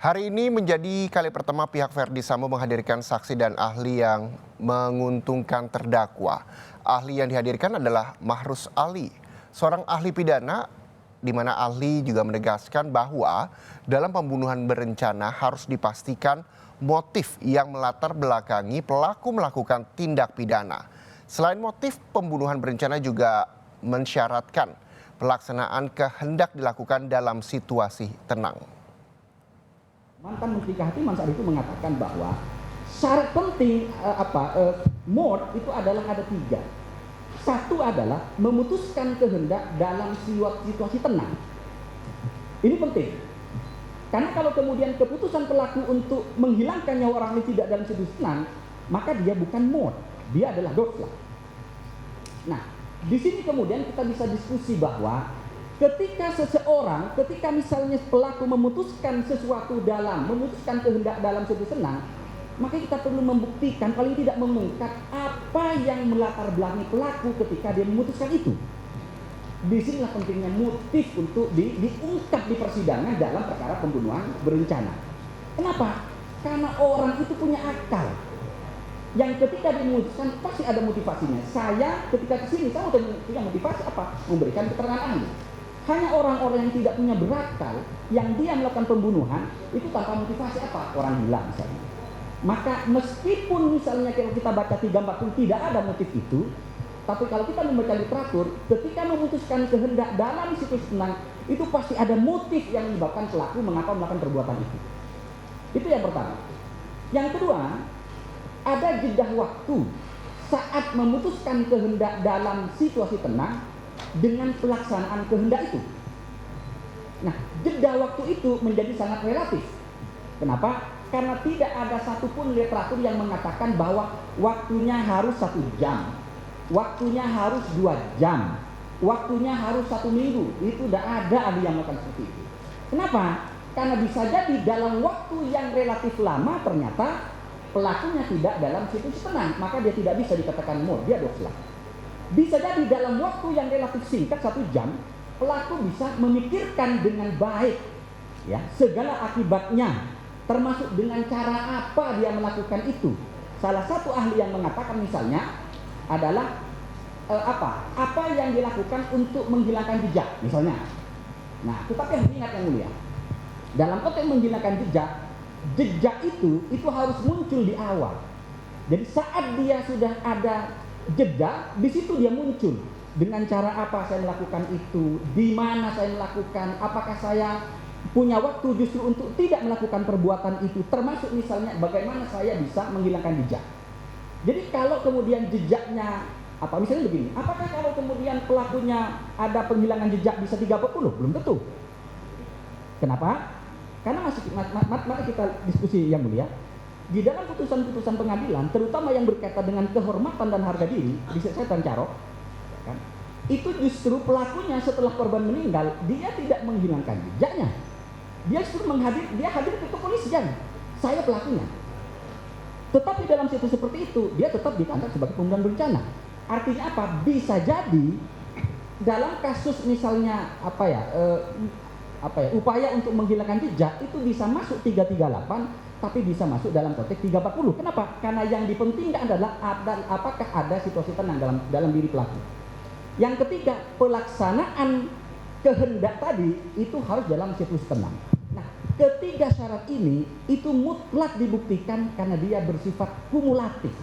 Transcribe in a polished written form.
Hari ini menjadi kali pertama pihak Verdi Sambo menghadirkan saksi dan ahli yang menguntungkan terdakwa. Ahli yang dihadirkan adalah Mahrus Ali, seorang ahli pidana, di mana ahli juga menegaskan bahwa dalam pembunuhan berencana harus dipastikan motif yang melatar belakangi pelaku melakukan tindak pidana. Selain motif, pembunuhan berencana juga mensyaratkan pelaksanaan kehendak dilakukan dalam situasi tenang. Mantan Menteri Kehakiman saat itu mengatakan bahwa syarat penting mode itu adalah ada 3. Satu adalah memutuskan kehendak dalam situasi tenang. Ini penting. Karena kalau kemudian keputusan pelaku untuk menghilangkan nyawa orang ini tidak dalam situasi tenang, maka dia bukan mode, dia adalah dotla. Nah, di sini kemudian kita bisa diskusi bahwa ketika misalnya pelaku memutuskan sesuatu memutuskan kehendak dalam situasi tenang, maka kita perlu membuktikan, paling tidak mengungkap apa yang melatar belakangi pelaku ketika dia memutuskan itu. Disinilah pentingnya motif untuk diungkap di persidangan dalam perkara pembunuhan berencana. Kenapa? Karena orang itu punya akal. Yang ketika dimutuskan pasti ada motivasinya. Saya ketika kesini, saya punya motivasi apa? Memberikan keterangan ahli. Hanya orang-orang yang tidak punya berakal, yang dia melakukan pembunuhan, itu tanpa motivasi apa? Orang hilang misalnya. Maka meskipun misalnya kalau kita baca 340 tidak ada motif itu, tapi kalau kita membaca literatur, ketika memutuskan kehendak dalam situasi tenang, itu pasti ada motif yang menyebabkan pelaku mengapa melakukan perbuatan itu. Itu yang pertama. Yang kedua, ada jeda waktu saat memutuskan kehendak dalam situasi tenang dengan pelaksanaan kehendak itu. Nah, jeda waktu itu menjadi sangat relatif. Kenapa? Karena tidak ada satupun literatur yang mengatakan bahwa waktunya harus 1 jam, waktunya harus 2 jam, waktunya harus 1 minggu. Itu tidak ada ahli yang melakukan seperti itu. Kenapa? Karena bisa jadi dalam waktu yang relatif lama ternyata pelakunya tidak dalam situasi tenang, maka dia tidak bisa dikatakan murni, dia dosa. Bisa jadi dalam waktu yang relatif singkat 1 jam, pelaku bisa memikirkan dengan baik ya segala akibatnya, termasuk dengan cara apa dia melakukan itu. Salah satu ahli yang mengatakan misalnya adalah apa yang dilakukan untuk menghilangkan jejak misalnya. Nah, tetapi harus ingat yang mulia, dalam konteks menghilangkan jejak itu harus muncul di awal. Jadi saat dia sudah ada jeda, di situ dia muncul. Dengan cara apa saya melakukan itu, di mana saya melakukan, apakah saya punya waktu justru untuk tidak melakukan perbuatan itu, termasuk misalnya bagaimana saya bisa menghilangkan jejak. Jadi kalau kemudian jejaknya misalnya begini, apakah kalau kemudian pelakunya ada penghilangan jejak bisa 30? Belum tentu. Kenapa? Karena mari kita diskusi yang mulia. Di dalam putusan-putusan pengadilan, terutama yang berkaitan dengan kehormatan dan harga diri, di Setan Carok, kan, itu justru pelakunya setelah korban meninggal, dia tidak menghilangkan jejaknya. Dia justru dia hadir ke kepolisian. Saya pelakunya. Tetapi dalam situasi seperti itu, dia tetap ditangkap sebagai pembunuhan berencana. Artinya apa? Bisa jadi dalam kasus misalnya upaya untuk menghilangkan jejak itu bisa masuk 338, tapi bisa masuk dalam konteks 340. Kenapa? Karena yang dipentingkan adalah apakah ada situasi tenang dalam diri pelaku. Yang ketiga, pelaksanaan kehendak tadi itu harus dalam situasi tenang. Nah, ketiga syarat ini itu mutlak dibuktikan karena dia bersifat kumulatif.